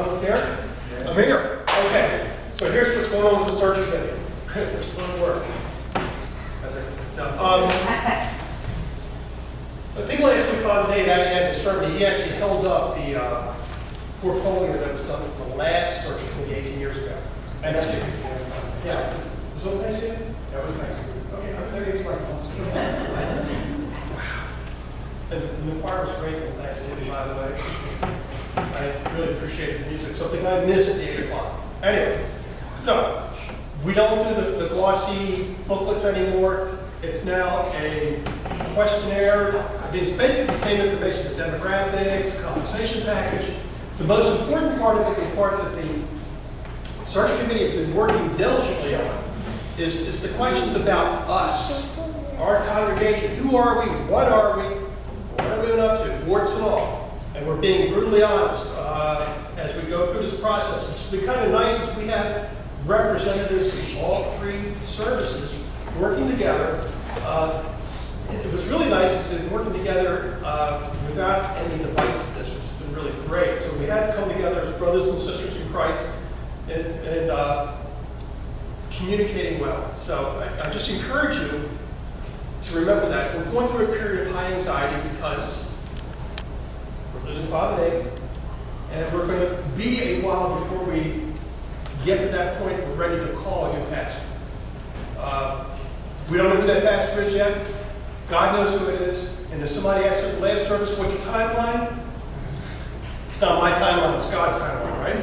Donald's here? I'm here. Okay. So here's what's going on with the search committee. We're still at work. I think last week on Dave actually had to start. He actually held up the portfolio that was done for the last search committee 18 years ago. And that's it. Yeah. Was it nice yet? That was nice. Okay. I think it was like wow. And the choir was great on Thanksgiving, by the way. I really appreciate the music. Something I miss at 8 o'clock. Anyway, so we don't do the glossy booklets anymore. It's now a questionnaire. I mean, it's basically the same information, the demographics, the compensation package. The most important part of it, the part that the search committee has been working diligently on, is the questions about us, our congregation. Who are we? What are we? What are we up to? Warts and all. And we're being brutally honest as we go through this process, which has been kind of nice as we have representatives from all three services working together. It was really nice to working together without any divisiveness, which has been really great. So we had to come together as brothers and sisters in Christ and communicating well. So I just encourage you to remember that. We're going through a period of high anxiety because we're losing Father Dave, and we're going to be a while before we get to that point we're ready to call a new pastor. We don't know who that pastor is yet. God knows who it is. And if somebody asks at the last service, what's your timeline? It's not my timeline, it's God's timeline, right?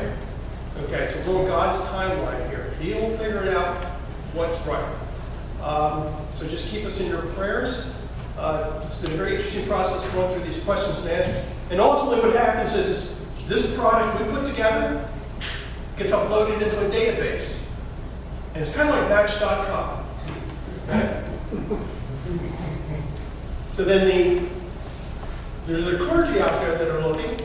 Okay, so we're going God's timeline here. He'll figure it out what's right. So just keep us in your prayers. It's been a very interesting process going through these questions and answers. And ultimately what happens is this product we put together gets uploaded into a database. And it's kind of like Match.com. Right? So then there's a clergy out there that are looking,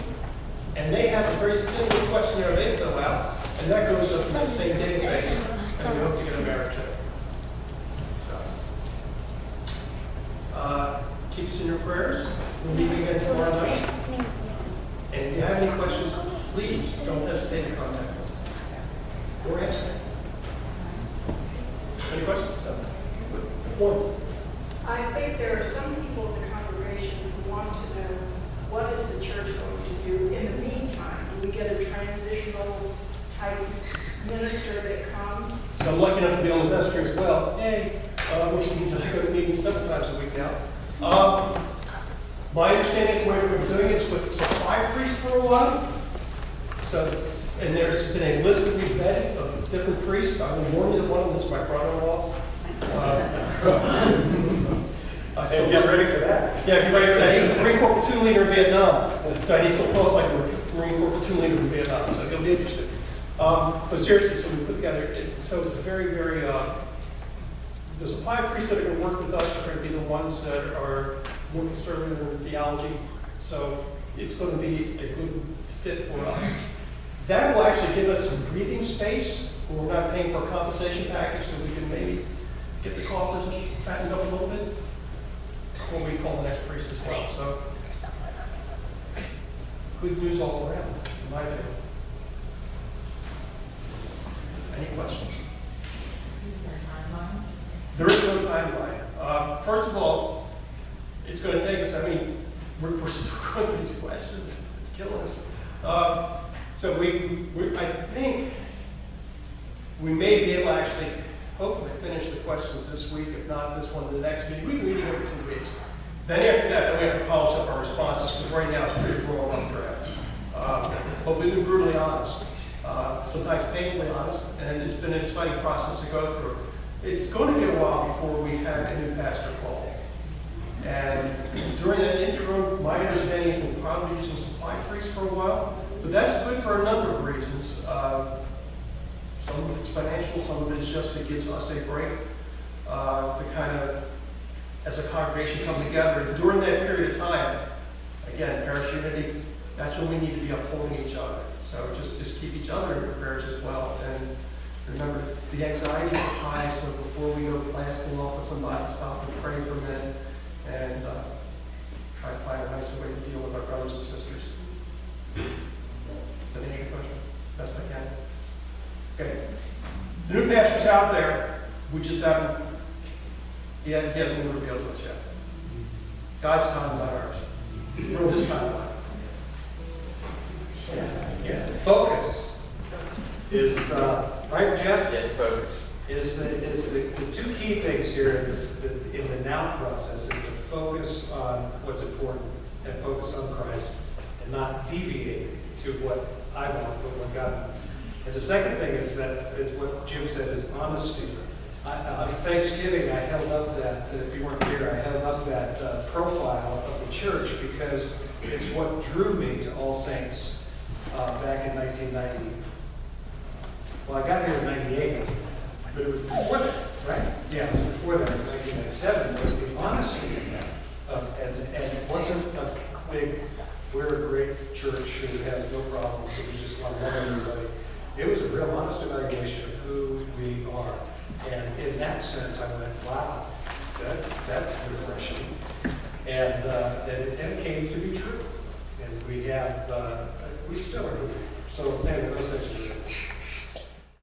and they have a very similar questionnaire they fill out, and that goes up in the same database, and we hope to get a marriage there. So, keep us in your prayers. We'll meet again tomorrow night. And if you have any questions, please don't hesitate to contact us. Or ask me. Any questions? No. One. I think there are some people in the congregation who want to know what is the church going to do in the meantime. Do we get a transitional type minister that comes? So I'm lucky enough to be on the vestry as well. Hey, which means that I go to meetings 7 times a week now. My understanding is the way we're doing it is with supply priests for a while. So, and there's been a list that we've vetted of different priests. I will warn you that one of them is my brother-in-law. I still get ready for that. Yeah, get ready for that. He was a Marine Corps platoon leader in Vietnam. So he still tells like a Marine Corps platoon leader in Vietnam. So he'll be interested. But seriously, so we put together, so it's a very, very, the supply priests that are going to work with us are going to be the ones that are more conservative in theology. So it's going to be a good fit for us. That will actually give us some breathing space where we're not paying for a compensation package, so we can maybe get the coffers fattened up a little bit before we call the next priest as well. So good news all around, in my opinion. Any questions? There is no timeline. First of all, it's going to take us, I mean, we're still going through these questions. It's killing us. So I think we may be able to actually, hopefully, finish the questions this week, if not this one, the next meeting. We've been meeting every 2 weeks. Then after that, then we have to polish up our responses, because right now it's pretty raw on draft. But we've been brutally honest, sometimes painfully honest, and it's been an exciting process to go through. It's going to be a while before we have a new pastor called. And during that interim, my understanding is we'll probably be using supply priests for a while. But that's good for a number of reasons. Some of it's financial, some of it is just it gives us a break to kind of, as a congregation, come together. And during that period of time, again, parish unity, that's when we need to be upholding each other. So just keep each other in your prayers as well. And remember, the anxiety is high, so before we go blasting off with somebody, stop and pray for a minute and try to find a nicer way to deal with our brothers and sisters. Is that any question? Okay. The new pastor's out there, we just haven't, he hasn't been revealed to us yet. God's time, not ours. We're in this timeline. Yeah, focus is, right, Jeff? Yes, focus. Is the two key things here in this, in the now process is to focus on what's important and focus on Christ and not deviate to what I want, but what God wants. And the second thing is that, is what Jim said, is honesty. On Thanksgiving, I held up that, if you weren't here, I held up that profile of the church because it's what drew me to All Saints back in 1990. Well, I got here in 98, but it was before that, right? Yeah, it was before that, in 1997, was the honesty in that. And it wasn't a big, we're a great church who has no problems, and we just want to love everybody. It was a real honest evaluation of who we are. And in that sense, I went, wow, that's refreshing. And it came to be true. And we have, we still are. So anyway, those things are good.